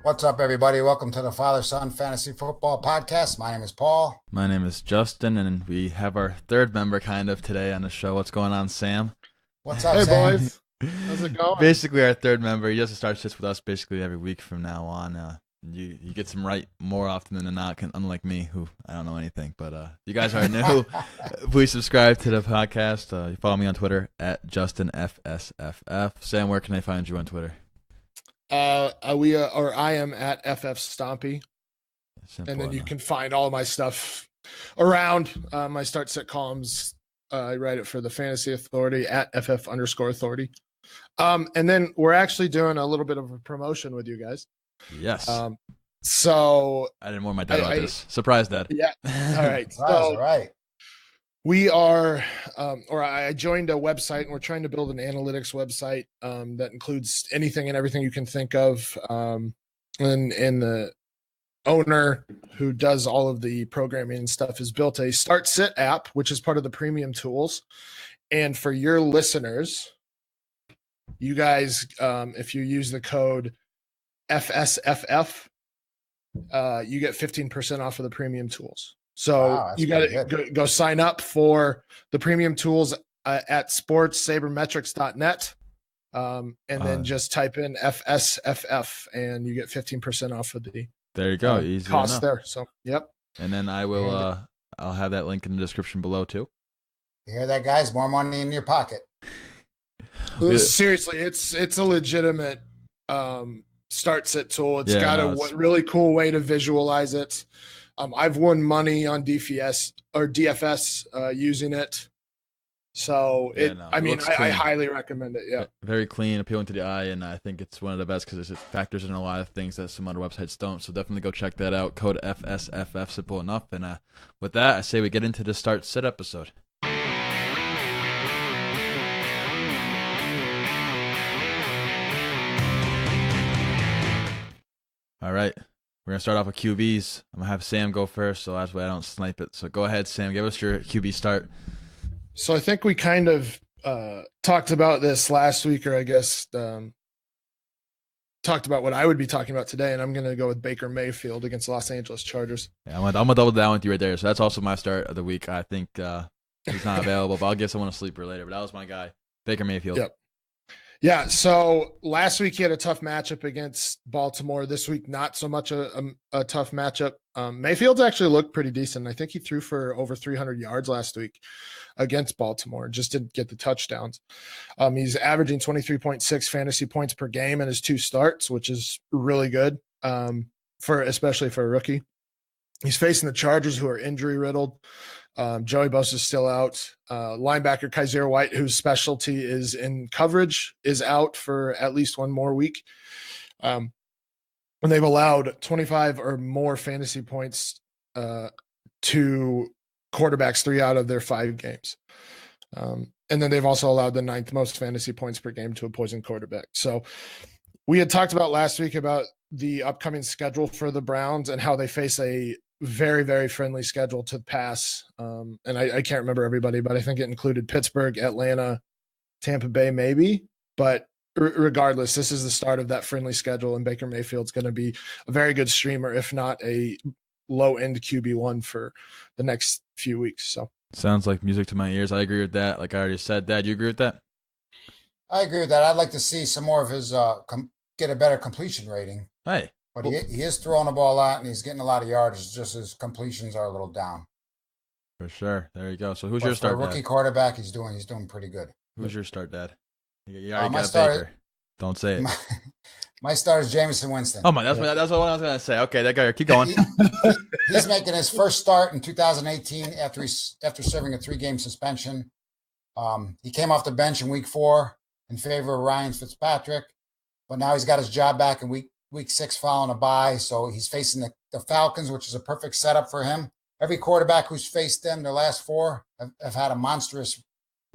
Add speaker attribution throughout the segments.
Speaker 1: What's up, everybody? Welcome to the Father Son Fantasy Football Podcast. My name is Paul.
Speaker 2: My name is Justin, and we have our third member kind of today on the show. What's going on, Sam?
Speaker 1: What's up,
Speaker 3: Hey
Speaker 1: Sam?
Speaker 3: boys, how's it going?
Speaker 2: Basically, our third member. He just starts just with us basically every week from now on. You get some right more often than not, unlike me, who I don't know anything. But you guys are new. Please subscribe to the podcast. You follow me on Twitter at JustinFSFF. Sam, where can I find you on Twitter?
Speaker 3: I am at FF Stompy,
Speaker 2: Simple
Speaker 3: and then you
Speaker 2: enough.
Speaker 3: can find all of my stuff around. My start sit columns. I write it for the Fantasy Authority at FF_Authority. And then we're actually doing a little bit of a promotion with you guys.
Speaker 2: Yes.
Speaker 3: So
Speaker 2: I didn't warn my dad about
Speaker 3: I-
Speaker 2: this. Surprise, Dad.
Speaker 3: yeah, all right.
Speaker 1: All right.
Speaker 3: We are, or I joined a website, and we're trying to build an analytics website that includes anything and everything you can think of. And the owner who does all of the programming and stuff has built a Start Sit app, which is part of the premium tools. And for your listeners, you guys, if you use the code FSFF, you get 15% off of the premium tools. So
Speaker 1: Wow, that's
Speaker 3: you got to
Speaker 1: pretty
Speaker 3: go sign up for the premium tools at sportssabermetrics.net. And then just type in FSFF and you get 15% off of the
Speaker 2: There you go. Easy
Speaker 3: cost
Speaker 2: enough.
Speaker 3: there. So, yep.
Speaker 2: And then I will. I'll have that link in the description below too.
Speaker 1: You hear that, guys? More money in your pocket.
Speaker 3: Seriously, it's a legitimate start sit tool. It's got a really cool way to visualize it. I've won money on DFS using it. So I highly recommend it. Yeah.
Speaker 2: Very clean, appealing to the eye, and I think it's one of the best because it factors in a lot of things that some other websites don't. So definitely go check that out. Code FSFF, simple enough. And with that, I say we get into the Start Sit episode. All right. We're going to start off with QBs. I'm going to have Sam go first, so that's why I don't snipe it. So go ahead, Sam. Give us your QB start.
Speaker 3: So I think we kind of talked about this last week, or I guess talked about what I would be talking about today, and I'm going to go with Baker Mayfield against Los Angeles Chargers.
Speaker 2: Yeah, I'm going to double down with you right there. So that's also my start of the week. I think he's not available, but I'll give someone a sleeper later. But that was my guy, Baker Mayfield.
Speaker 3: Yep. Yeah, so last week he had a tough matchup against Baltimore. This week, not so much a tough matchup. Mayfield's actually looked pretty decent. I think he threw for over 300 yards last week against Baltimore. Just didn't get the touchdowns. He's averaging 23.6 fantasy points per game in his 2 starts, which is really good especially for a rookie. He's facing the Chargers, who are injury riddled. Joey Bosa is still out. Linebacker Kaiser White, whose specialty is in coverage, is out for at least one more week. And they've allowed 25 or more fantasy points to quarterbacks 3 out of their 5 games. And then they've also allowed the 9th most fantasy points per game to opposing quarterback. So we had talked about last week about the upcoming schedule for the Browns and how they face a very, very friendly schedule to pass. And I can't remember everybody, but I think it included Pittsburgh, Atlanta, Tampa Bay, maybe. But regardless, this is the start of that friendly schedule, and Baker Mayfield's going to be a very good streamer, if not a low-end QB1 for the next few weeks. So
Speaker 2: sounds like music to my ears. I agree with that. Like I already said, Dad, you agree with that?
Speaker 1: I agree with that. I'd like to see some more of his get a better completion rating.
Speaker 2: Hey.
Speaker 1: But he is throwing the ball a lot, and he's getting a lot of yards. It's just his completions are a little down.
Speaker 2: For sure. There you go. So who's your start,
Speaker 1: for a rookie quarterback, he's doing pretty good.
Speaker 2: Who's your start, Dad? You already
Speaker 1: my
Speaker 2: got
Speaker 1: start,
Speaker 2: Baker. Don't say it.
Speaker 1: My start is Jameson Winston.
Speaker 2: Oh my, that's what I was gonna say. Okay, that guy. Keep going.
Speaker 1: He's making his first start in 2018 after serving a 3-game suspension. He came off the bench in week 4 in favor of Ryan Fitzpatrick, but now he's got his job back in week 6 following a bye. So he's facing the Falcons, which is a perfect setup for him. Every quarterback who's faced them, their last 4, have had a monstrous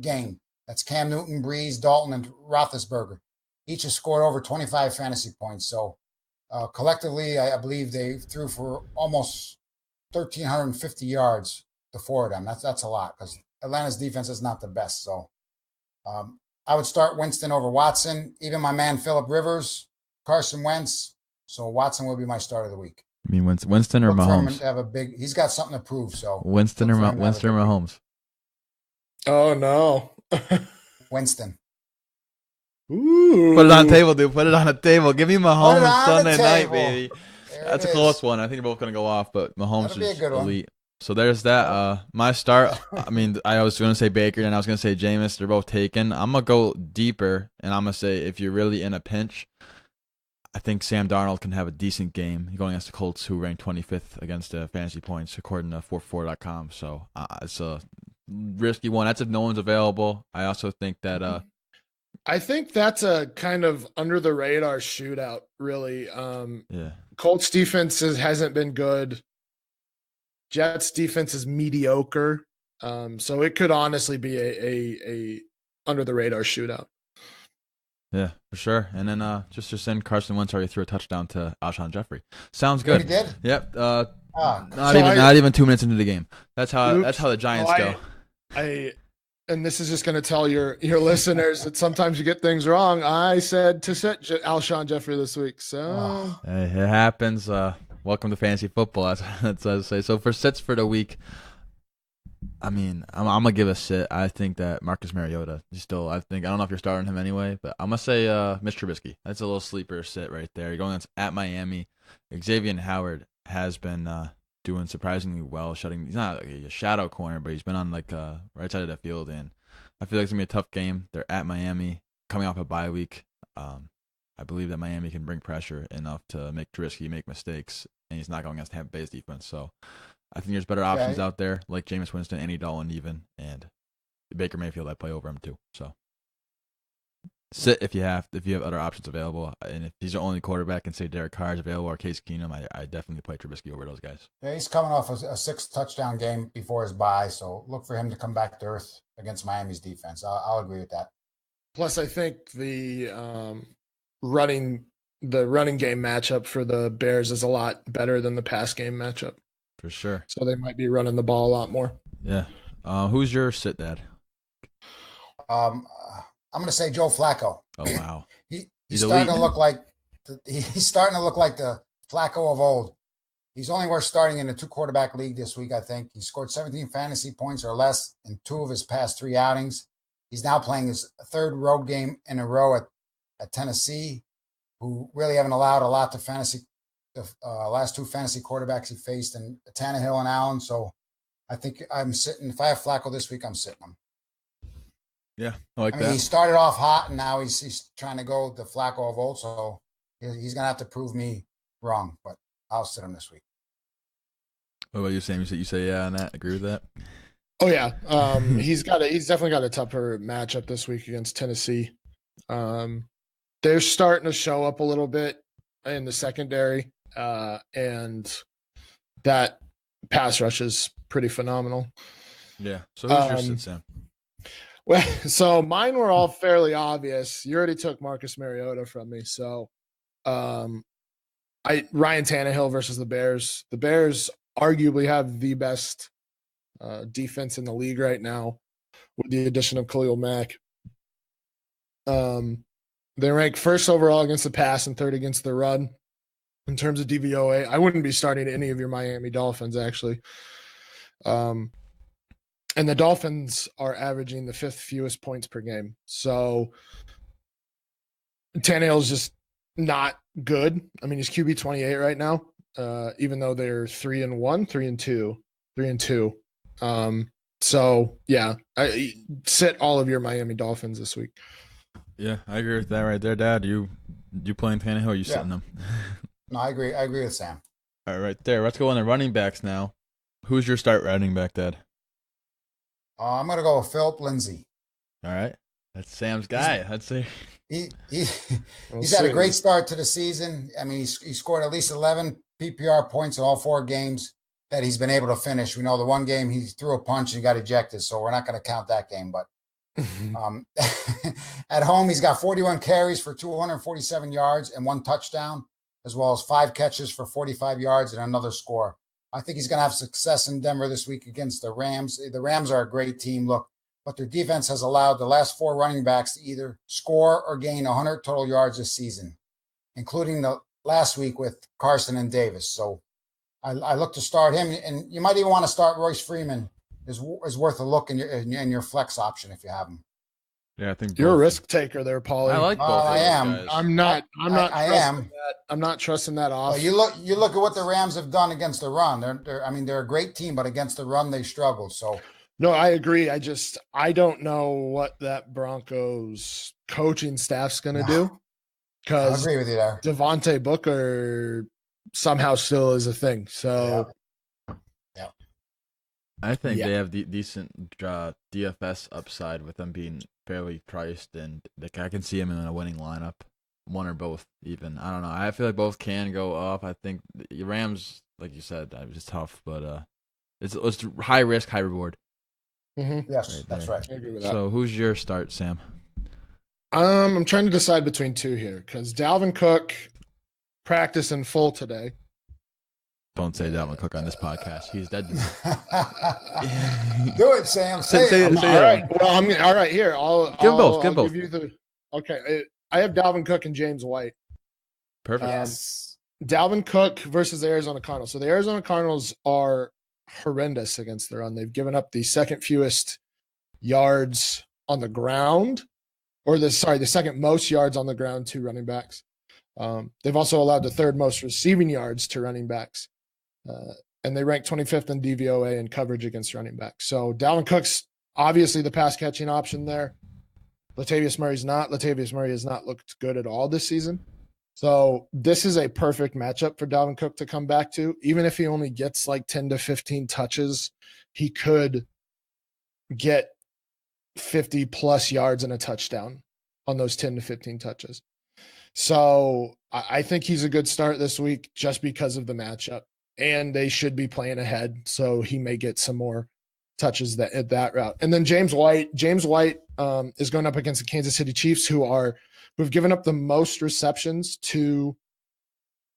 Speaker 1: game. That's Cam Newton, Breeze, Dalton, and Roethlisberger. Each has scored over 25 fantasy points. So collectively, I believe they threw for almost 1,350 yards, the 4 of them. That's a lot because Atlanta's defense is not the best. So I would start Winston over Watson. Even my man Phillip Rivers, Carson Wentz, So Watson will be my start of the week.
Speaker 2: I mean, Winston or
Speaker 1: Look for him
Speaker 2: Mahomes?
Speaker 1: to have a big. He's got something to prove. So
Speaker 2: Winston or
Speaker 1: look for him to have a
Speaker 2: Winston or
Speaker 1: big week.
Speaker 2: Mahomes?
Speaker 3: Oh no.
Speaker 1: Winston.
Speaker 3: Ooh.
Speaker 2: Put it on the table, dude. Put it on the table. Give me
Speaker 1: Put it
Speaker 2: Mahomes
Speaker 1: on the
Speaker 2: Sunday night,
Speaker 1: table.
Speaker 2: baby.
Speaker 1: There
Speaker 2: That's
Speaker 1: it
Speaker 2: a close
Speaker 1: is.
Speaker 2: one. I think they're both gonna go off, but Mahomes
Speaker 1: That'll be a
Speaker 2: is
Speaker 1: good one.
Speaker 2: elite. So there's that. My start. I mean, I was gonna say Baker and I was gonna say Jameis. They're both taken. I'm gonna go deeper and I'm gonna say if you're really in a pinch, I think Sam Darnold can have a decent game. He's going against the Colts, who ranked 25th against fantasy points according to 4for4.com. So it's a risky one. That's if no one's available. I also think that.
Speaker 3: I think that's a kind of under the radar shootout, really.
Speaker 2: Yeah.
Speaker 3: Colts defense hasn't been good. Jets defense is mediocre. So it could honestly be a under the radar shootout.
Speaker 2: Yeah, for sure. And then just to send Carson Wentz already threw a touchdown to Alshon Jeffrey. Sounds good.
Speaker 1: He did?
Speaker 2: Yep.
Speaker 1: Not
Speaker 2: even 2 minutes into the game. That's how the Giants go.
Speaker 3: And this is just going to tell your listeners that sometimes you get things wrong. I said to sit Alshon Jeffrey this week. So
Speaker 2: Hey, it happens. Welcome to fantasy football. That's what I say. So for sits for the week, I mean, I'm gonna give a sit. I think that Marcus Mariota I don't know if you're starting him anyway, but I'm gonna say Mitch Trubisky. That's a little sleeper sit right there. You're going at Miami. Xavier Howard has been doing surprisingly well. He's not like a shadow corner, but he's been on like right side of the field, and I feel like it's gonna be a tough game. They're at Miami, coming off a bye week. I believe that Miami can bring pressure enough to make Trubisky make mistakes, and he's not going against Tampa Bay's defense. So I think there's better options out there, like Jameis Winston, Andy Dalton even, and Baker Mayfield. I play over him too. So sit if you have other options available, and if he's the only quarterback, and say Derek Carr is available or Case Keenum, I definitely play Trubisky over those guys.
Speaker 1: Yeah, he's coming off a 6-touchdown game before his bye, so look for him to come back to earth against Miami's defense. I'll agree with that.
Speaker 3: Plus, I think the running game matchup for the Bears is a lot better than the pass game matchup.
Speaker 2: For sure.
Speaker 3: So they might be running the ball a lot more.
Speaker 2: Yeah. Who's your sit, Dad?
Speaker 1: I'm going to say Joe Flacco.
Speaker 2: Oh wow.
Speaker 1: He's starting to look like the Flacco of old. He's only worth starting in a 2-quarterback league this week, I think. He scored 17 fantasy points or less in 2 of his past 3 outings. He's now playing his 3rd road game in a row at Tennessee, who really haven't allowed a lot to fantasy. The last 2 fantasy quarterbacks he faced, in Tannehill and Allen. So I think I'm sitting. If I have Flacco this week, I'm sitting him.
Speaker 2: Yeah, I mean,
Speaker 1: he started off hot, and now he's trying to go the Flacco of old. So he's gonna have to prove me wrong, but I'll sit him this week.
Speaker 2: What about you, Sam? You say yeah on that? Agree with that?
Speaker 3: Oh yeah, he's definitely got a tougher matchup this week against Tennessee. They're starting to show up a little bit in the secondary, and that pass rush is pretty phenomenal.
Speaker 2: Yeah. So who's your sit, Sam?
Speaker 3: Well, so mine were all fairly obvious. You already took Marcus Mariota from me, so Ryan Tannehill versus the Bears. The Bears arguably have the best defense in the league right now, with the addition of Khalil Mack. They rank 1st overall against the pass and 3rd against the run. In terms of DVOA, I wouldn't be starting any of your Miami Dolphins, actually. And the Dolphins are averaging the 5th fewest points per game. So Tannehill's just not good. I mean, he's QB 28 right now, even though they're 3-1, 3-2. So yeah, I sit all of your Miami Dolphins this week.
Speaker 2: Yeah, I agree with that right there, Dad. You playing Tannehill or you sitting them?
Speaker 1: No, I agree. I agree with Sam.
Speaker 2: All right, there. Let's go on the running backs now. Who's your start running back, Dad?
Speaker 1: I'm going to go with Philip Lindsay.
Speaker 2: All right. That's Sam's guy. I'd say.
Speaker 1: He's had a great start to the season. I mean, he scored at least 11 PPR points in all 4 games that he's been able to finish. We know the one game he threw a punch and got ejected, so we're not going to count that game. But at home, he's got 41 carries for 247 yards and 1 touchdown, as well as 5 catches for 45 yards and another score. I think he's going to have success in Denver this week against the Rams. The Rams are a great team, but their defense has allowed the last 4 running backs to either score or gain 100 total yards this season, including the last week with Carson and Davis. So I look to start him, and you might even want to start Royce Freeman. Is worth a look in your flex option if you have him.
Speaker 2: Yeah, I think
Speaker 3: You're a
Speaker 2: both.
Speaker 3: risk taker there, Paulie.
Speaker 2: I like both of
Speaker 1: I
Speaker 2: those
Speaker 1: am.
Speaker 2: guys.
Speaker 3: I'm not.
Speaker 1: I
Speaker 3: trusting
Speaker 1: am.
Speaker 3: that. I'm not trusting that off.
Speaker 1: Well, you look at what the Rams have done against the run. They're a great team, but against the run they struggle. So
Speaker 3: No, I agree. I don't know what that Broncos coaching staff's going to do
Speaker 1: I
Speaker 3: because
Speaker 1: agree with you there.
Speaker 3: Devontae Booker somehow still is a thing. So
Speaker 2: I think
Speaker 3: Yeah.
Speaker 2: they have decent DFS upside with them being fairly priced, and I can see them in a winning lineup, one or both even. I don't know. I feel like both can go up. I think the Rams, like you said, it's tough, but it's high risk, high reward.
Speaker 3: Mhm.
Speaker 1: Yes,
Speaker 2: Right
Speaker 1: that's
Speaker 2: there.
Speaker 1: right.
Speaker 3: I agree with that.
Speaker 2: So who's your start, Sam?
Speaker 3: I'm trying to decide between two here because Dalvin Cook practiced in full today.
Speaker 2: Don't say Dalvin Cook on this podcast. He's dead.
Speaker 1: Do it, Sam.
Speaker 2: Say
Speaker 1: Say
Speaker 2: it.
Speaker 1: it.
Speaker 2: Say
Speaker 3: All right. Well, all right. Here,
Speaker 2: Give 'em both, give 'em
Speaker 3: I'll
Speaker 2: both.
Speaker 3: give you the. Okay, I have Dalvin Cook and James White.
Speaker 2: Perfect.
Speaker 1: Yes.
Speaker 3: Dalvin Cook versus the Arizona Cardinals. So the Arizona Cardinals are horrendous against the run. They've given up the second fewest yards on the ground, or the second most yards on the ground to running backs. They've also allowed the third most receiving yards to running backs. And they rank 25th in DVOA in coverage against running backs. So Dalvin Cook's obviously the pass catching option there. Latavius Murray's not. Latavius Murray has not looked good at all this season. So this is a perfect matchup for Dalvin Cook to come back to. Even if he only gets like 10 to 15 touches, he could get 50 plus yards and a touchdown on those 10 to 15 touches. So I think he's a good start this week just because of the matchup. And they should be playing ahead, so he may get some more touches at that route. And then James White is going up against the Kansas City Chiefs, who've given up the most receptions to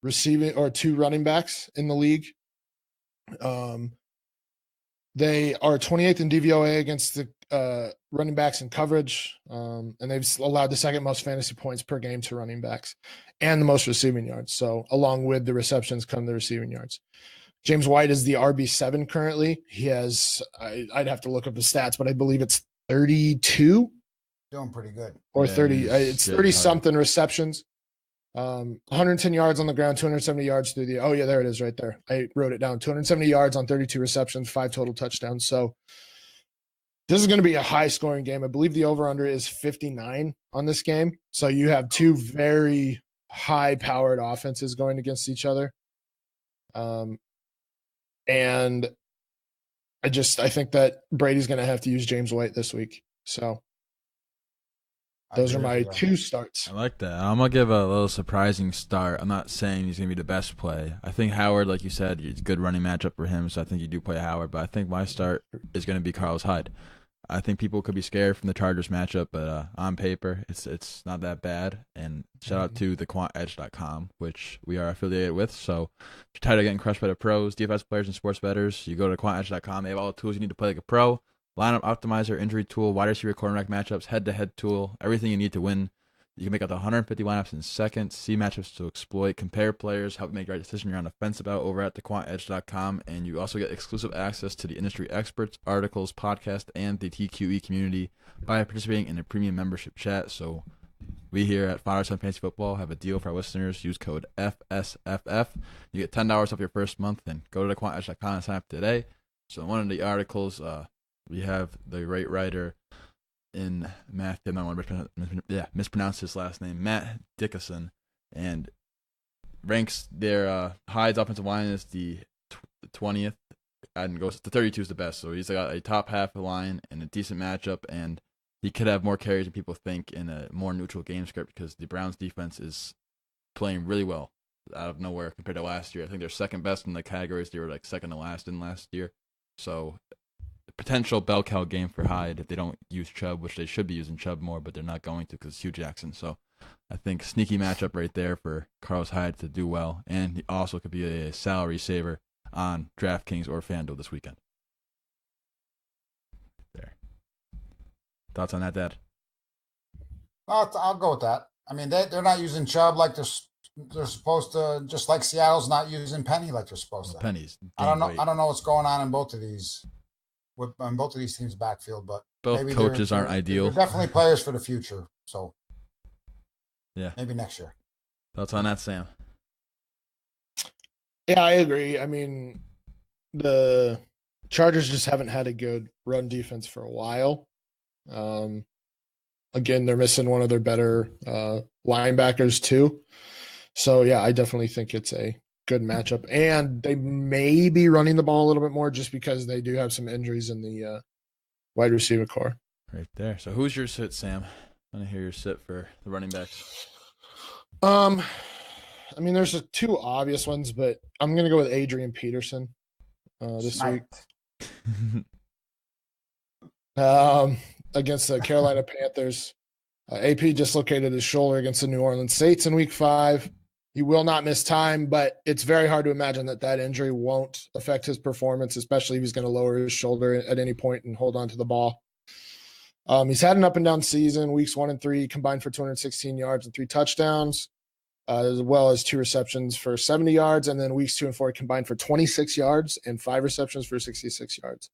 Speaker 3: receiving or to running backs in the league. They are 28th in DVOA against the running backs in coverage, and they've allowed the second most fantasy points per game to running backs and the most receiving yards. So along with the receptions come the receiving yards. James White is the RB7 currently. He has, I'd have to look up the stats, but I believe it's 32
Speaker 1: Doing pretty good.
Speaker 3: or
Speaker 2: Yeah,
Speaker 3: 30.
Speaker 2: he's
Speaker 3: It's
Speaker 2: getting
Speaker 3: 30
Speaker 2: high.
Speaker 3: something receptions. 110 yards on the ground, 270 yards through the. Oh yeah, there it is right there. I wrote it down. 270 yards on 32 receptions, 5 total touchdowns. So this is going to be a high scoring game. I believe the over under is 59 on this game. So you have two very high powered offenses going against each other. And I think that Brady's going to have to use James White this week. So those are my two starts.
Speaker 2: I like that. I'm going to give a little surprising start. I'm not saying he's going to be the best play. I think Howard, like you said, it's a good running matchup for him, so I think you do play Howard. But I think my start is going to be Carlos Hyde. I think people could be scared from the Chargers matchup, but on paper, it's not that bad. And shout out to thequantedge.com, which we are affiliated with. So if you're tired of getting crushed by the pros, DFS players, and sports bettors, you go to quantedge.com. They have all the tools you need to play like a pro. Lineup optimizer, injury tool, wide receiver, cornerback matchups, head-to-head tool, everything you need to win. You can make out the 150 lineups in seconds, see matchups to exploit, compare players, help make the right decision you're on the fence about over at thequantedge.com. And you also get exclusive access to the industry experts, articles, podcast, and the TQE community by participating in a premium membership chat. So we here at Father Son Fantasy Football have a deal for our listeners. Use code FSFF. You get $10 off your first month, and go to thequantedge.com and sign up today. So in one of the articles, we have the great writer in math. I don't want to mispronounce his last name, Matt Dickinson, and ranks their Hyde's offensive line as the 20th, and goes to 32 is the best. So he's got a top half of the line and a decent matchup, and he could have more carries than people think in a more neutral game script because the Browns defense is playing really well out of nowhere compared to last year. I think they're second best in the categories. They were like second to last in last year. So potential bell cow game for Hyde if they don't use Chubb, which they should be using Chubb more, but they're not going to because Hugh Jackson. So I think sneaky matchup right there for Carlos Hyde to do well, and he also could be a salary saver on DraftKings or FanDuel this weekend. There. Thoughts on that, Dad?
Speaker 1: I'll go with that. I mean, they're not using Chubb like they're supposed to, just like Seattle's not using Penny like they're supposed to.
Speaker 2: Pennies.
Speaker 1: I don't know. I don't know what's going on in both of these teams' backfield, but
Speaker 2: both
Speaker 1: maybe
Speaker 2: coaches aren't ideal.
Speaker 1: They're definitely players for the future. So
Speaker 2: yeah,
Speaker 1: maybe next year.
Speaker 2: Thoughts on that, Sam?
Speaker 3: Yeah, I agree. I mean, the Chargers just haven't had a good run defense for a while. Again, they're missing one of their better linebackers too. So yeah, I definitely think it's a good matchup, and they may be running the ball a little bit more just because they do have some injuries in the wide receiver core.
Speaker 2: Right there. So who's your sit, Sam? I want to hear your sit for the running backs.
Speaker 3: I mean, there's two obvious ones, but I'm going to go with Adrian Peterson this week against the Carolina Panthers. AP dislocated his shoulder against the New Orleans Saints in Week 5. He will not miss time, but it's very hard to imagine that injury won't affect his performance, especially if he's going to lower his shoulder at any point and hold on to the ball. He's had an up and down season. Weeks 1 and 3 combined for 216 yards and 3 touchdowns, as well as 2 receptions for 70 yards. And then weeks 2 and 4 combined for 26 yards and 5 receptions for 66 yards.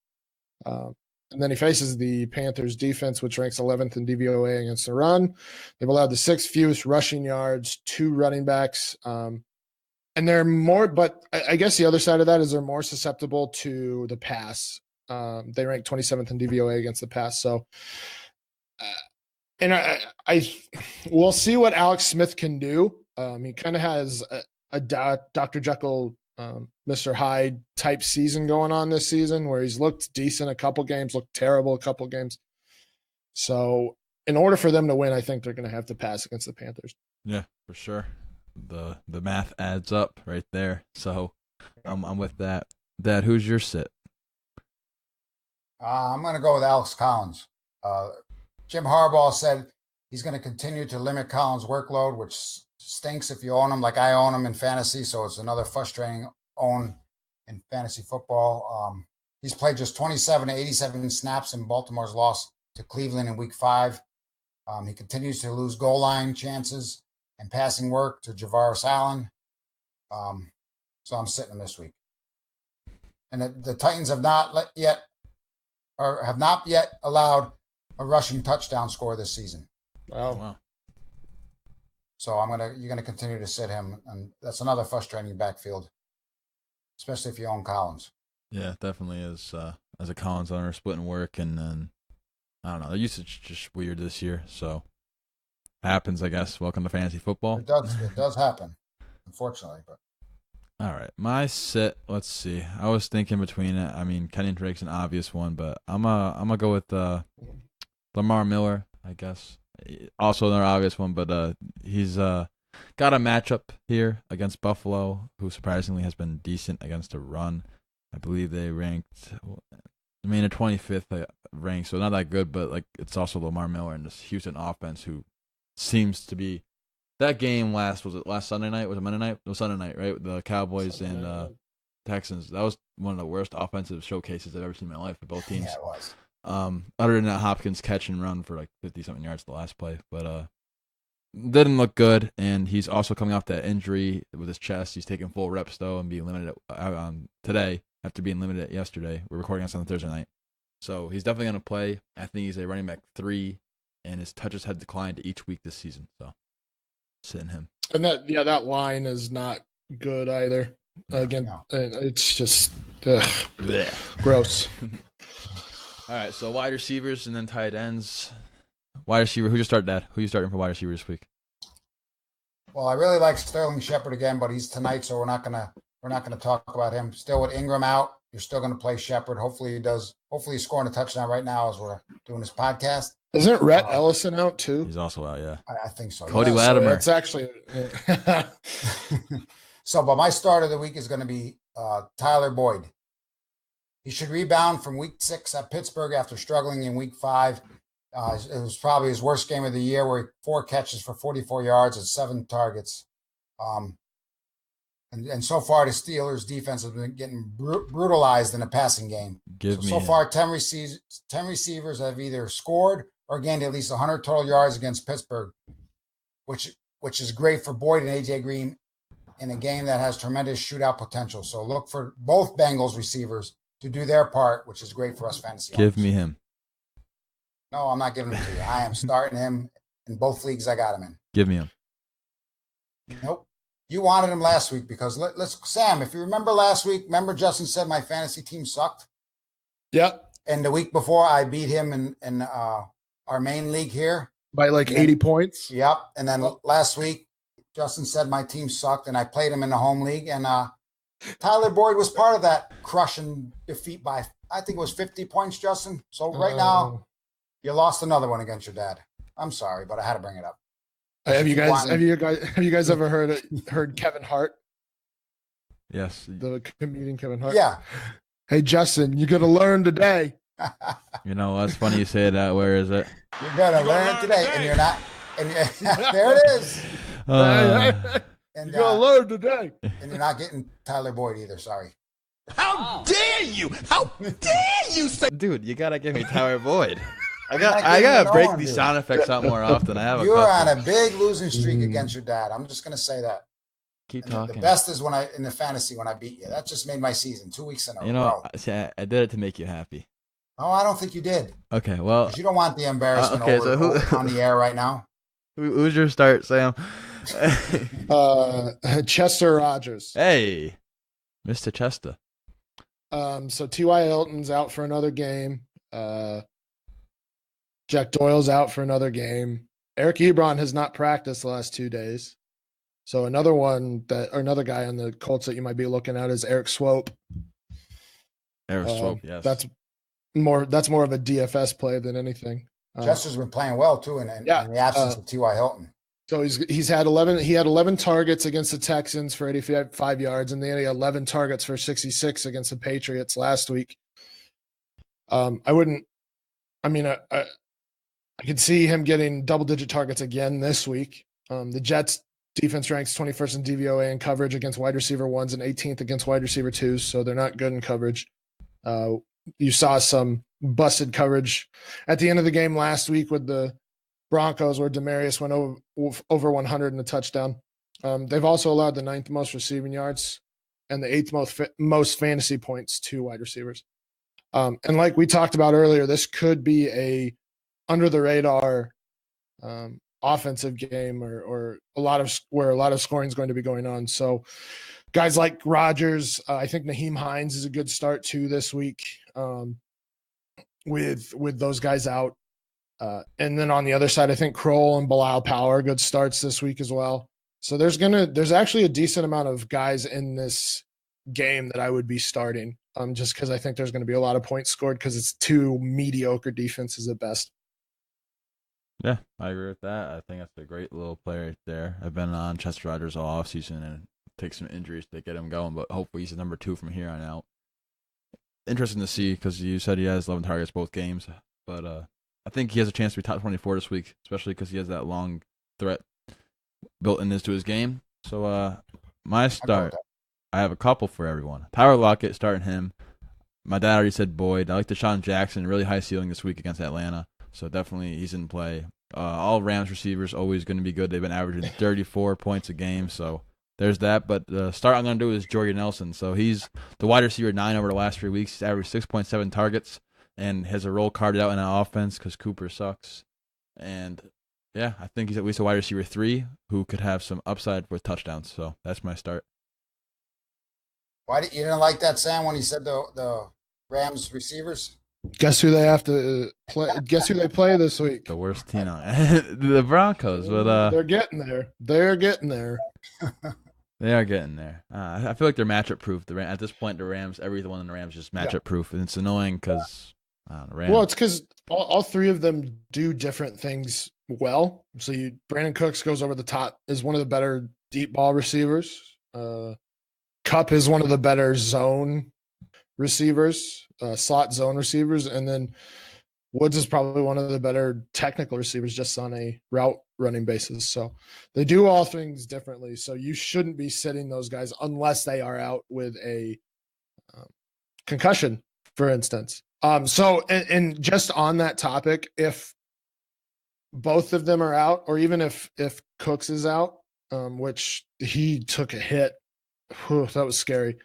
Speaker 3: And then he faces the Panthers defense, which ranks 11th in DVOA against the run. They've allowed the 6th fewest rushing yards, 2 running backs. And they're more, but I guess the other side of that is they're more susceptible to the pass. They rank 27th in DVOA against the pass. So, and we'll see what Alex Smith can do. He kind of has a Dr. Jekyll, Mr. Hyde type season going on this season, where he's looked decent a couple games, looked terrible a couple games. So in order for them to win, I think they're going to have to pass against the Panthers.
Speaker 2: Yeah, for sure. The math adds up right there. So I'm with that. Dad, who's your sit?
Speaker 1: I'm going to go with Alex Collins. Jim Harbaugh said he's going to continue to limit Collins' workload, which stinks if you own him like I own him in fantasy. So it's another frustrating own in fantasy football. He's played just 27 to 87 snaps in Baltimore's loss to Cleveland in Week 5. He continues to lose goal line chances and passing work to Javaris Allen. So I'm sitting him this week. And the Titans have not yet allowed a rushing touchdown score this season.
Speaker 3: Wow.
Speaker 1: So you're gonna continue to sit him, and that's another frustrating backfield, especially if you own Collins.
Speaker 2: Yeah, definitely is. As a Collins owner, splitting work, and then I don't know, the usage is just weird this year. So happens, I guess. Welcome to fantasy football.
Speaker 1: It does happen, unfortunately. But
Speaker 2: all right, my sit. Let's see. I was thinking between it. I mean, Kenyon Drake's an obvious one, but I'm gonna go with Lamar Miller, I guess. Also another obvious one, but he's got a matchup here against Buffalo, who surprisingly has been decent against a run. I believe they ranked, a 25th rank, so not that good, but like it's also Lamar Miller and this Houston offense who seems to be. That game was it last Sunday night? Was it Monday night? It was Sunday night, right? The Cowboys and Texans. That was one of the worst offensive showcases I've ever seen in my life for both teams.
Speaker 1: Yeah, it was.
Speaker 2: Other than that Hopkins catch and run for like 50-something yards the last play, but didn't look good. And he's also coming off that injury with his chest. He's taking full reps though and being limited today after being limited yesterday. We're recording this on Thursday night, so he's definitely going to play. I think he's a running back 3, and his touches have declined each week this season. So sitting him.
Speaker 3: And that line is not good either. Again, it's just gross.
Speaker 2: All right, so wide receivers and then tight ends. Wide receiver, who you start, Dad? Who you starting for wide receiver this week?
Speaker 1: Well, I really like Sterling Shepard again, but he's tonight, so we're not gonna talk about him. Still with Ingram out, you're still gonna play Shepard. Hopefully he does. Hopefully he's scoring a touchdown right now as we're doing this podcast.
Speaker 3: Isn't Rhett Ellison out too?
Speaker 2: He's also out, yeah.
Speaker 1: I think so.
Speaker 2: Cody Latimer.
Speaker 3: So it's actually.
Speaker 1: But my start of the week is going to be Tyler Boyd. He should rebound from Week 6 at Pittsburgh after struggling in Week 5. It was probably his worst game of the year, where he 4 catches for 44 yards and 7 targets. And so far, the Steelers' defense has been getting brutalized in the passing game. So far, 10 receivers have either scored or gained at least 100 total yards against Pittsburgh, which is great for Boyd and A.J. Green in a game that has tremendous shootout potential. So look for both Bengals receivers to do their part, which is great for us fantasy
Speaker 2: Give
Speaker 1: owners.
Speaker 2: me him.
Speaker 1: No, I'm not giving him to you. I am starting him in both leagues I got him in.
Speaker 2: Give me him.
Speaker 1: Nope. You wanted him last week because let's Sam, if you remember last week, remember Justin said my fantasy team sucked?
Speaker 3: Yep.
Speaker 1: And the week before I beat him in our main league here.
Speaker 3: By like 80 points.
Speaker 1: Yep. And then last week, Justin said my team sucked and I played him in the home league. And Tyler Boyd was part of that crushing defeat by, I think it was 50 points, Justin. So right now, you lost another one against your dad. I'm sorry, but I had to bring it up.
Speaker 3: Have you guys ever heard Kevin Hart?
Speaker 2: Yes.
Speaker 3: The comedian Kevin Hart?
Speaker 1: Yeah.
Speaker 3: Hey, Justin, you're going to learn today.
Speaker 2: You know, that's funny you say that. Where is it?
Speaker 1: You're going to learn today, and you're not. And there it is.
Speaker 3: And you're going to learn today.
Speaker 1: And you're not getting Tyler Boyd either. Sorry.
Speaker 4: How dare you? How dare you say?
Speaker 2: Dude, you got to give me Tyler Boyd. I gotta break these sound effects out more often. I have a
Speaker 1: You're
Speaker 2: couple.
Speaker 1: on a big losing streak against your dad. I'm just going to say that.
Speaker 2: Keep
Speaker 1: And
Speaker 2: talking.
Speaker 1: The best is in the fantasy when I beat you. That just made my season 2 weeks in a row.
Speaker 2: See, I did it to make you happy.
Speaker 1: Oh, I don't think you did.
Speaker 2: Okay, well.
Speaker 1: You don't want the embarrassment on the air right now.
Speaker 2: Who's your start, Sam?
Speaker 3: Chester Rogers.
Speaker 2: Hey, Mr. Chester.
Speaker 3: So T.Y. Hilton's out for another game. Jack Doyle's out for another game. Eric Ebron has not practiced the last 2 days. So another guy on the Colts that you might be looking at is Eric Swope.
Speaker 2: Eric Swope, yes.
Speaker 3: That's more of a DFS play than anything.
Speaker 1: Chester's been playing well too in the absence of T.Y. Hilton.
Speaker 3: So he's had 11. He had 11 targets against the Texans for 85 yards, and then he had 11 targets for 66 against the Patriots last week. I could see him getting double-digit targets again this week. The Jets defense ranks 21st in DVOA in coverage against wide receiver ones and 18th against wide receiver twos, so they're not good in coverage. You saw some busted coverage at the end of the game last week with the Broncos where Demaryius went over 100 in a touchdown. They've also allowed the 9th most receiving yards and the 8th most fantasy points to wide receivers. And like we talked about earlier, this could be a under the radar offensive game or a lot of scoring is going to be going on. So guys like Rodgers, I think Naheem Hines is a good start too this week with those guys out. And then on the other side, I think Kroll and Bilal Power good starts this week as well. So there's actually a decent amount of guys in this game that I would be starting just because I think there's going to be a lot of points scored because it's two mediocre defenses at best.
Speaker 2: Yeah, I agree with that. I think that's a great little play right there. I've been on Chester Rogers all offseason and it takes some injuries to get him going, but hopefully he's the number 2 from here on out. Interesting to see because you said he has 11 targets both games, but I think he has a chance to be top 24 this week, especially because he has that long threat built into his game. So my start, I have a couple for everyone. Tyler Lockett, starting him. My dad already said Boyd. I like Deshaun Jackson, really high ceiling this week against Atlanta. So definitely he's in play. All Rams receivers always going to be good. They've been averaging 34 points a game, so there's that. But the start I'm going to do is Jordy Nelson. So he's the wide receiver 9 over the last 3 weeks. He's averaged 6.7 targets and has a role carved out in that offense because Cooper sucks. And, yeah, I think he's at least a wide receiver 3 who could have some upside with touchdowns. So that's my start.
Speaker 1: Why you didn't like that, Sam, when he said the Rams receivers?
Speaker 3: Guess who they have to play? Guess who they play this week?
Speaker 2: The worst team on the Broncos. But
Speaker 3: they're getting there. They're getting there.
Speaker 2: They are getting there. I feel like they're matchup proof. At this point, the Rams, everyone in the Rams is just matchup proof, and it's annoying because Rams.
Speaker 3: Well, it's because all 3 of them do different things well. So Brandon Cooks goes over the top, is one of the better deep ball receivers. Kupp is one of the better zone receivers, slot zone receivers, and then Woods is probably one of the better technical receivers just on a route running basis. So they do all things differently. So you shouldn't be sitting those guys unless they are out with a concussion, for instance. And just on that topic, if both of them are out, or even if Cooks is out, which he took a hit. Whew, that was scary.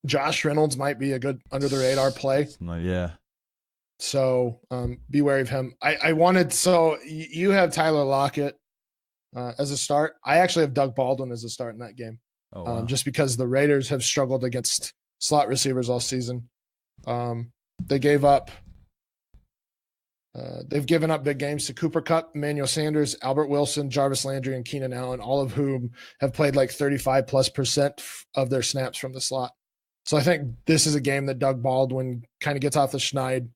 Speaker 3: Josh Reynolds might be a good under the radar play.
Speaker 2: Yeah.
Speaker 3: So be wary of him. You have Tyler Lockett as a start. I actually have Doug Baldwin as a start in that game.
Speaker 2: Oh, wow.
Speaker 3: Just because the Raiders have struggled against slot receivers all season. They've given up big games to Cooper Kupp, Emmanuel Sanders, Albert Wilson, Jarvis Landry, and Keenan Allen, all of whom have played like 35+% of their snaps from the slot. So I think this is a game that Doug Baldwin kind of gets off the schneid.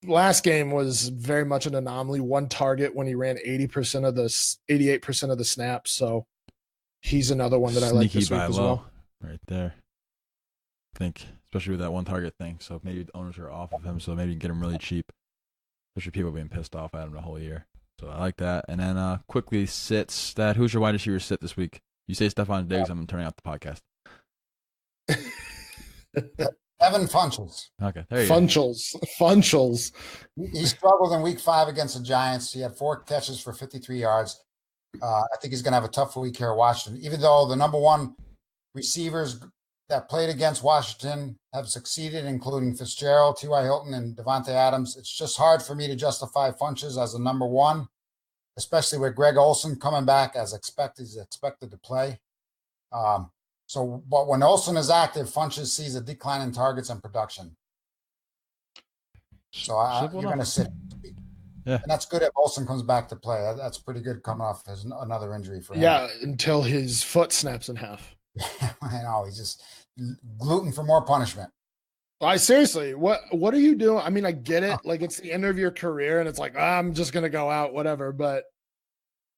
Speaker 3: Last game was very much an anomaly. One target when he ran 88% of the snaps. So he's another one that I like this week as well.
Speaker 2: Right there. I think, especially with that one target thing. So maybe the owners are off of him. So maybe you can get him really cheap. Especially people being pissed off at him the whole year. So I like that. And then quickly sits that. Who's your wide receiver sit this week? You say Stephon Diggs. I'm turning out the podcast.
Speaker 1: Evan Funchess.
Speaker 2: Okay, there you
Speaker 3: Funchels.
Speaker 1: He struggled in week 5 against the Giants. He had 4 catches for 53 yards. I think he's going to have a tough week here at Washington. Even though the number one receivers that played against Washington have succeeded, including Fitzgerald, T.Y. Hilton, and Devontae Adams, it's just hard for me to justify Funchess as a number one, especially with Greg Olsen coming back as expected. He's expected to play. But when Olsen is active, Funchess sees a decline in targets and production. So you're going to sit.
Speaker 2: Yeah.
Speaker 1: And that's good if Olsen comes back to play. That's pretty good coming off another injury for him.
Speaker 3: Yeah, until his foot snaps in half.
Speaker 1: I know. He's just gluten for more punishment.
Speaker 3: Seriously, what are you doing? I mean, I get it. Like, it's the end of your career, and it's like, I'm just going to go out, whatever. But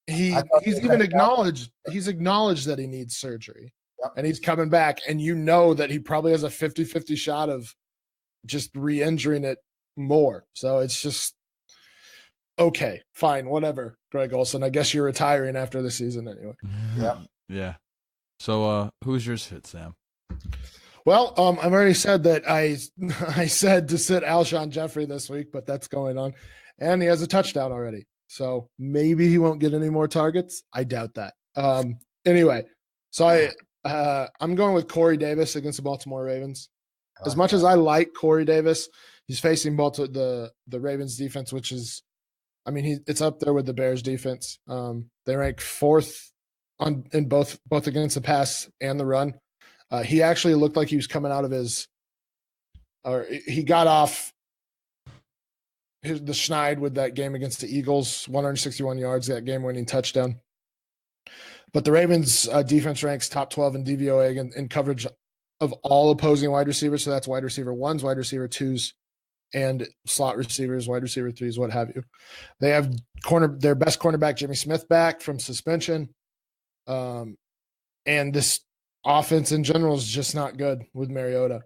Speaker 3: he's acknowledged that he needs surgery.
Speaker 1: Yep.
Speaker 3: And he's coming back, and you know that he probably has a 50-50 shot of just re-injuring it more. So it's just, okay, fine, whatever, Greg Olsen. I guess you're retiring after the season anyway.
Speaker 1: Yeah.
Speaker 2: Yeah. So who's yours fit, Sam?
Speaker 3: Well, I've already said that I said to sit Alshon Jeffrey this week, but that's going on. And he has a touchdown already. So maybe he won't get any more targets. I doubt that. Anyway, so I'm going with Corey Davis against the Baltimore Ravens. As much as I like Corey Davis, he's facing the Ravens defense, which is, I mean, it's up there with the Bears defense. They rank 4th in both against the pass and the run. He actually looked like he was coming out of he got off the schneid with that game against the Eagles, 161 yards, that game-winning touchdown. But the Ravens defense ranks top 12 in DVOA in coverage of all opposing wide receivers. So that's wide receiver 1s, wide receiver 2s, and slot receivers, wide receiver 3s, what have you. They have their best cornerback, Jimmy Smith, back from suspension. And this offense in general is just not good with Mariota.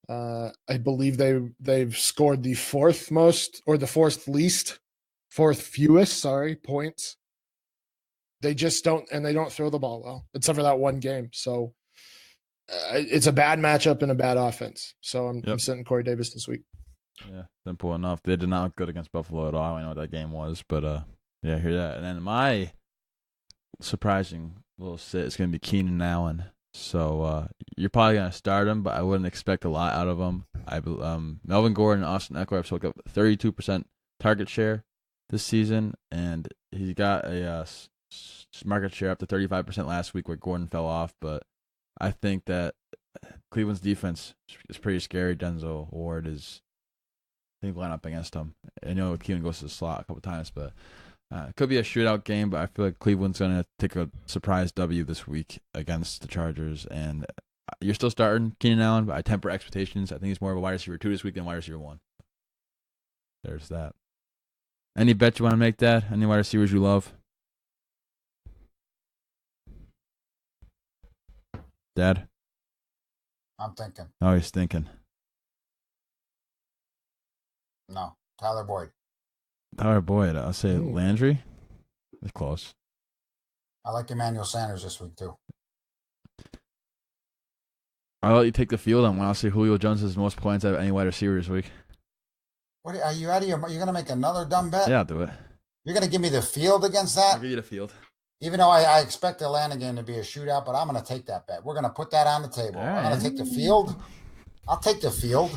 Speaker 3: I believe they've scored the 4th fewest points. They just don't throw the ball well, except for that one game. So it's a bad matchup and a bad offense. So I'm sitting Corey Davis this week.
Speaker 2: Yeah, simple enough. They did not look good against Buffalo at all. I don't know what that game was, but yeah, I hear that. And then my surprising little sit is going to be Keenan Allen. So you're probably going to start him, but I wouldn't expect a lot out of him. Melvin Gordon and Austin Eckler have soaked up 32% target share this season, and he got a market share up to 35% last week where Gordon fell off. But I think that Cleveland's defense is pretty scary. Denzel Ward is, I think, line up against him. I know Cleveland goes to the slot a couple times, but it could be a shootout game, but I feel like Cleveland's going to take a surprise W this week against the Chargers. And you're still starting Keenan Allen, but I temper expectations. I think he's more of a wide receiver 2 this week than wide receiver 1. There's that. Any bet you want to make, Dad? Any wide receivers you love? Dad?
Speaker 1: I'm thinking.
Speaker 2: Oh, he's thinking.
Speaker 1: No, Tyler Boyd.
Speaker 2: Tyler Boyd. I'll say Landry. That's close.
Speaker 1: I like Emmanuel Sanders this week, too.
Speaker 2: I'll let you take the field on when I'll say Julio Jones has the most points out of any wide receiver this week.
Speaker 1: What are you out of your? You're going to make another dumb bet?
Speaker 2: Yeah, I'll do it.
Speaker 1: You're going to give me the field against that?
Speaker 2: I'll give you the field.
Speaker 1: Even though I expect the Atlanta game to be a shootout, but I'm going to take that bet. We're going to put that on the table. I'm going to take the field. I'll take the field.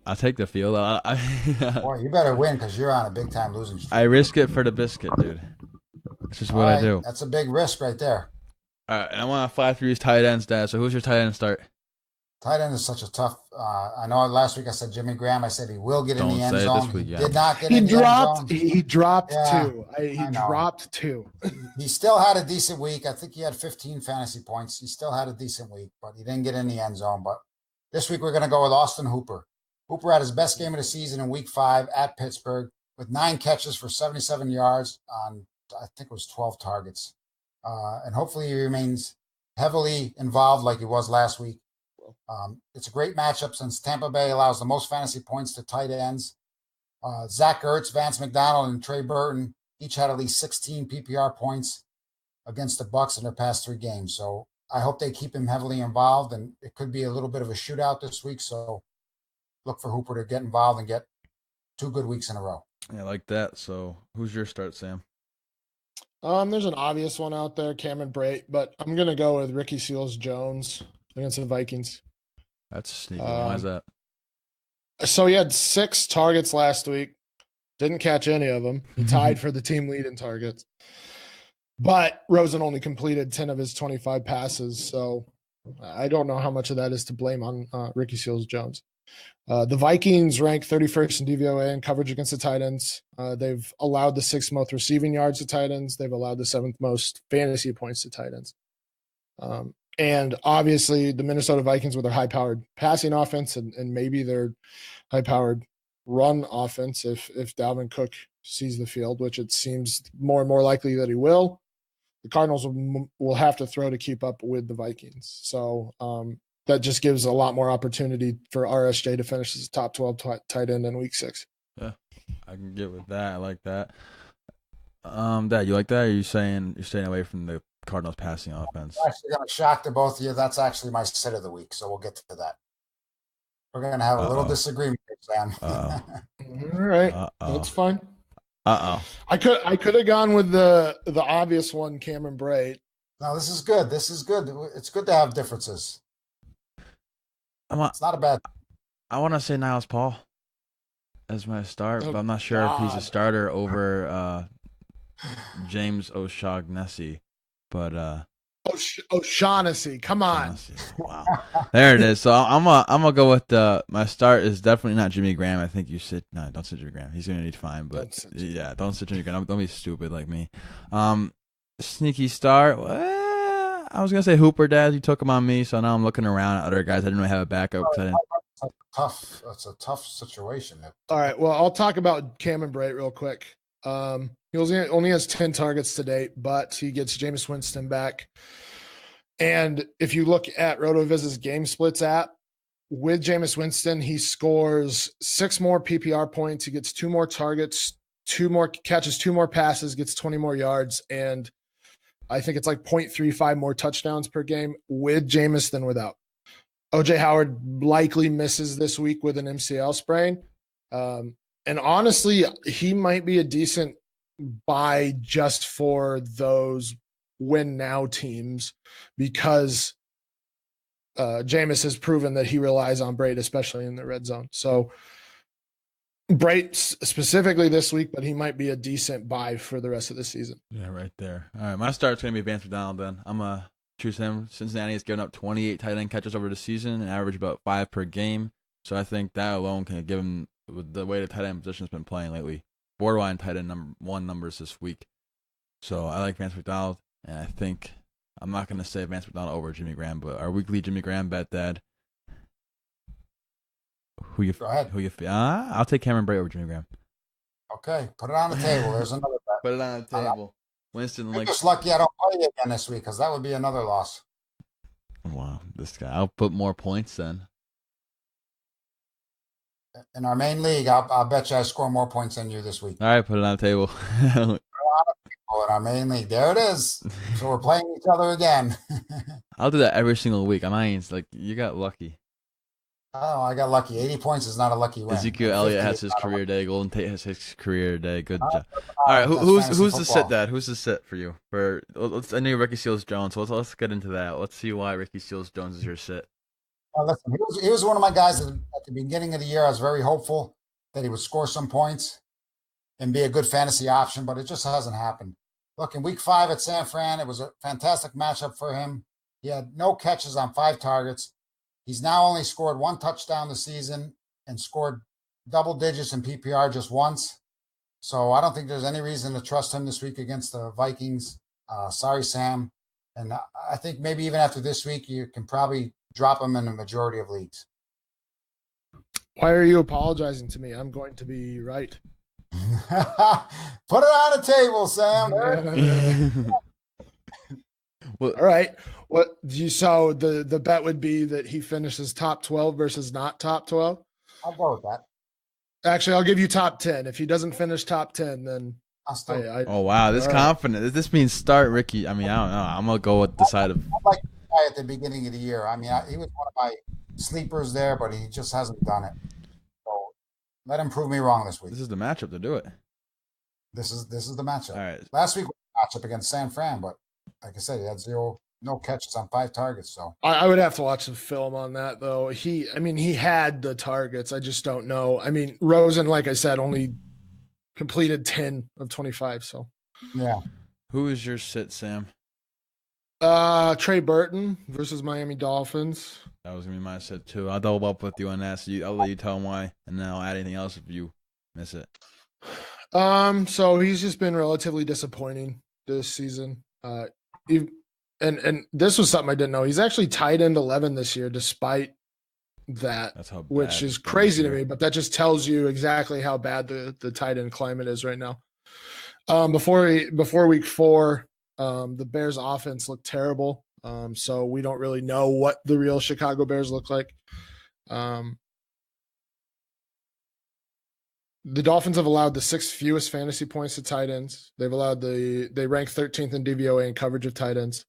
Speaker 2: I'll take the field.
Speaker 1: Boy, you better win because you're on a big-time losing streak.
Speaker 2: I risk it for the biscuit, dude. That's just what I do.
Speaker 1: That's a big risk right there.
Speaker 2: All right, and I want to fly through these tight ends, Dad. So who's your tight end start?
Speaker 1: Tight end is such a tough. I know last week I said Jimmy Graham. I said he will get in the end
Speaker 2: Don't say it
Speaker 1: zone.
Speaker 2: this week,
Speaker 1: He
Speaker 2: yeah.
Speaker 1: did not get in the end zone.
Speaker 3: He dropped
Speaker 1: Yeah,
Speaker 3: two. He
Speaker 1: I know.
Speaker 3: dropped two.
Speaker 1: He still had a decent week. I think he had 15 fantasy points. He still had a decent week, but he didn't get in the end zone. But this week we're going to go with Austin Hooper. Hooper had his best game of the season in week 5 at Pittsburgh with 9 catches for 77 yards on, I think it was 12 targets. And hopefully he remains heavily involved like he was last week. It's a great matchup since Tampa Bay allows the most fantasy points to tight ends. Zach Ertz, Vance McDonald, and Trey Burton each had at least 16 PPR points against the Bucs in their past 3 games. So I hope they keep him heavily involved, and it could be a little bit of a shootout this week. So look for Hooper to get involved and get 2 good weeks in a row.
Speaker 2: Yeah, I like that. So who's your start, Sam?
Speaker 3: There's an obvious one out there, Cameron Brate, but I'm gonna go with Ricky Seals-Jones against the Vikings.
Speaker 2: That's sneaky. Why is that?
Speaker 3: So he had 6 targets last week. Didn't catch any of them. He tied for the team lead in targets. But Rosen only completed 10 of his 25 passes. So I don't know how much of that is to blame on Ricky Seals-Jones. The Vikings rank 31st in DVOA in coverage against the tight ends. They've allowed the 6th most receiving yards to tight ends. They've allowed the 7th most fantasy points to tight ends. And obviously the Minnesota Vikings with their high-powered passing offense and maybe their high-powered run offense if Dalvin Cook sees the field, which it seems more and more likely that he will. The Cardinals will have to throw to keep up with the Vikings. So that just gives a lot more opportunity for RSJ to finish as a top 12 tight end in week 6.
Speaker 2: Yeah, I can get with that. I like that. Dad, you like that? Or are you saying you're staying away from the Cardinals passing offense?
Speaker 1: I'm actually going to shock to both of you. That's actually my sit of the week, so we'll get to that. We're going to have a little disagreement, Sam.
Speaker 3: All right, that's fine. I could have gone with the obvious one, Cameron Brate.
Speaker 1: No, this is good. This is good. It's good to have differences. It's not a bad.
Speaker 2: I want to say Niles Paul as my start, but I'm not sure if he's a starter over James O'Shaughnessy. But
Speaker 3: O'Shaughnessy, come on!
Speaker 2: Wow, there it is. So I'm gonna go with my start is definitely not Jimmy Graham. I think you said no, don't sit Jimmy Graham. He's gonna need fine, but don't sit Jimmy Graham. Don't be stupid like me. Sneaky start. I was gonna say Hooper, Dad. You took him on me, so now I'm looking around at other guys. I didn't really have a backup.
Speaker 1: It's a tough situation.
Speaker 3: All right. Well, I'll talk about Cameron Brate real quick. He only has 10 targets to date, but he gets Jameis Winston back. And if you look at RotoViz's game splits app, with Jameis Winston, he scores 6 more PPR points. He gets 2 more targets, 2 more catches, 2 more passes, gets 20 more yards, and I think it's like 0.35 more touchdowns per game with Jameis than without. OJ Howard likely misses this week with an MCL sprain. And honestly, he might be a decent buy just for those win now teams because Jameis has proven that he relies on Brate, especially in the red zone. So Brate specifically this week, but he might be a decent buy for the rest of the season.
Speaker 2: Yeah, right there. All right, my start's going to be Vance McDonald then. I'm going to choose him. Cincinnati has given up 28 tight end catches over the season and average about 5 per game. So I think that alone can give him, with the way the tight end position has been playing lately, borderline tight end number 1 numbers this week. So I like Vance McDonald, and I think I'm not going to say Vance McDonald over Jimmy Graham, but our weekly Jimmy Graham bet, Dad. Go ahead. I'll take Cameron Brate over Jimmy Graham.
Speaker 1: Okay, put it on the table. There's another bet.
Speaker 2: Put it on the table. Winston,
Speaker 1: I'm just lucky I don't play you again this week because that would be another loss.
Speaker 2: Wow, this guy. I'll put more points then.
Speaker 1: In our main league, I'll bet you I score more points than you this week.
Speaker 2: All right, put it on the table.
Speaker 1: In our main league, there it is. So we're playing each other again.
Speaker 2: I'll do that every single week. I'm like, you got lucky.
Speaker 1: Oh, I got lucky. 80 points is not a lucky win.
Speaker 2: Ezekiel Elliott
Speaker 1: 50
Speaker 2: has
Speaker 1: is
Speaker 2: his
Speaker 1: not a
Speaker 2: career day. Golden Tate has his career day. Good
Speaker 1: lucky-
Speaker 2: job. All right,
Speaker 1: That's
Speaker 2: who's
Speaker 1: fantasy
Speaker 2: the sit,
Speaker 1: football.
Speaker 2: Dad? Who's the sit for you? I know Ricky Seals Jones. So let's get into that. Let's see why Ricky Seals Jones is your sit.
Speaker 1: Well, listen, he was one of my guys that at the beginning of the year. I was very hopeful that he would score some points and be a good fantasy option, but it just hasn't happened. Look, in week 5 at San Fran, it was a fantastic matchup for him. He had no catches on 5 targets. He's now only scored 1 touchdown this season and scored double digits in PPR just once. So I don't think there's any reason to trust him this week against the Vikings. Sorry, Sam. And I think maybe even after this week, you can probably drop him in the majority of leagues.
Speaker 3: Why are you apologizing to me? I'm going to be right.
Speaker 1: Put it on the table, Sam.
Speaker 3: All right. What do you so the bet would be that he finishes top 12 versus not top 12?
Speaker 1: I'll go with that.
Speaker 3: Actually, I'll give you top 10. If he doesn't finish top 10, then
Speaker 1: I'll still.
Speaker 2: Oh wow, this
Speaker 3: All right.
Speaker 2: confident. This means start Ricky. I mean, I don't know. I'm gonna go with the side of.
Speaker 1: I like the guy at the beginning of the year. I mean, he was one of my sleepers there, but he just hasn't done it. So let him prove me wrong this week.
Speaker 2: This is the matchup to do it.
Speaker 1: This is the matchup.
Speaker 2: All right.
Speaker 1: Last week was a matchup against San Fran, but like I said, he had no catches on 5 targets. So
Speaker 3: I would have to watch some film on that though. He had the targets. I just don't know. I mean, Rosen, like I said, only completed 10 of 25. So
Speaker 1: yeah,
Speaker 2: Who is your sit, Sam?
Speaker 3: Trey Burton versus Miami Dolphins.
Speaker 2: That was gonna be my sit too. I'll double up with you on that. So I'll let you tell him why, and then I'll add anything else if you miss it.
Speaker 3: So he's just been relatively disappointing this season. And this was something I didn't know. He's actually tight end 11 this year, despite that,
Speaker 2: That's how.
Speaker 3: which
Speaker 2: bad
Speaker 3: is
Speaker 2: it's been
Speaker 3: crazy
Speaker 2: this
Speaker 3: to
Speaker 2: year.
Speaker 3: me. But that just tells you exactly how bad the tight end climate is right now. Before week 4, the Bears offense looked terrible. So we don't really know what the real Chicago Bears look like. The Dolphins have allowed the 6th fewest fantasy points to tight ends. They rank 13th in DVOA in coverage of tight ends.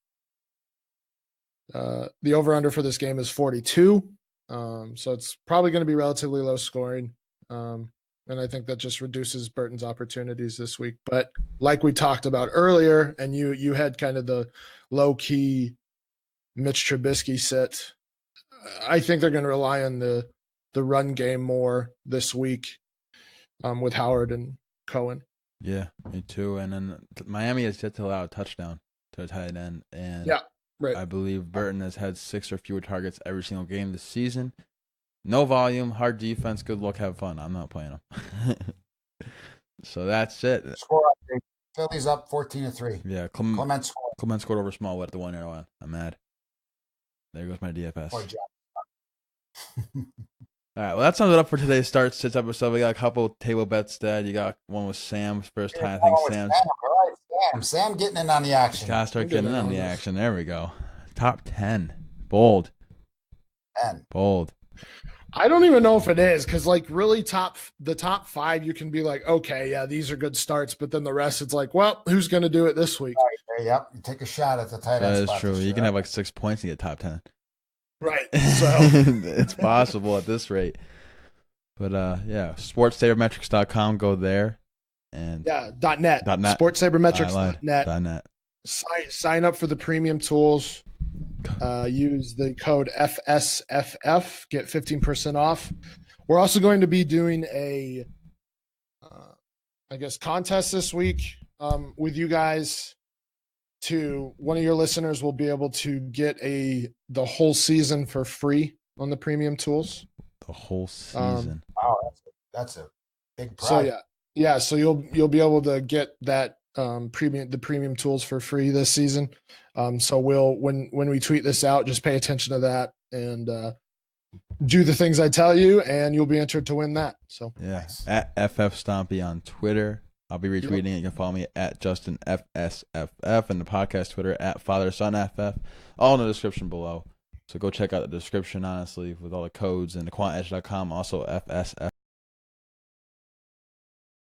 Speaker 3: The over-under for this game is 42. So it's probably going to be relatively low scoring. And I think that just reduces Burton's opportunities this week. But like we talked about earlier, and you had kind of the low-key Mitch Trubisky sit, I think they're going to rely on the run game more this week with Howard and Cohen.
Speaker 2: Yeah, me too. And then Miami has yet to allow a touchdown to a tight end, and
Speaker 3: Yeah, right.
Speaker 2: I believe Burton has had 6 or fewer targets every single game this season. No volume, hard defense. Good luck, have fun. I'm not playing him. So that's it.
Speaker 1: score update. Phillies up 14-3.
Speaker 2: Yeah,
Speaker 1: Clement scored.
Speaker 2: Clement scored over Smallwood at the 1-0 line. I'm mad. There goes my DFS.
Speaker 1: Poor Jack.
Speaker 2: All right, well, that sums it up for today's Start Sits episode. We got a couple table bets, Dad. You got one with Sam's first time. I think Sam's
Speaker 1: All right, Sam getting in on the action.
Speaker 2: gotta start getting in on the action. There we go. Top 10. Bold.
Speaker 1: 10.
Speaker 2: Bold.
Speaker 3: I don't even know if it is because, like, really, the top 5, you can be like, okay, yeah, these are good starts, but then the rest, it's like, well, who's going to do it this week?
Speaker 1: Right, yep, you take a shot at the tight end.
Speaker 2: That is
Speaker 1: spot
Speaker 2: true.
Speaker 1: this
Speaker 2: You
Speaker 1: year.
Speaker 2: can have like 6 points and get top 10.
Speaker 3: Right. So
Speaker 2: It's possible at this rate. But yeah, sportssabermetrics.com. Go there. And
Speaker 3: yeah, .net.
Speaker 2: .net.
Speaker 3: Sportssabermetrics.net.
Speaker 2: .net.
Speaker 3: Sign up for the premium tools. Use the code FSFF. Get 15% off. We're also going to be doing a, contest this week with you guys. One of your listeners will be able to get the whole season for free on the premium tools.
Speaker 2: The whole season.
Speaker 1: Wow, that's a big prize.
Speaker 3: So yeah. So you'll be able to get that premium tools for free this season. So when we tweet this out, just pay attention to that and do the things I tell you, and you'll be entered to win that. So
Speaker 2: Yeah. At FF Stompy on Twitter. I'll be retweeting it. You can follow me at JustinFSFF and the podcast Twitter at FatherSonFF. All in the description below. So go check out the description, honestly, with all the codes and the quantedge.com. Also FSF.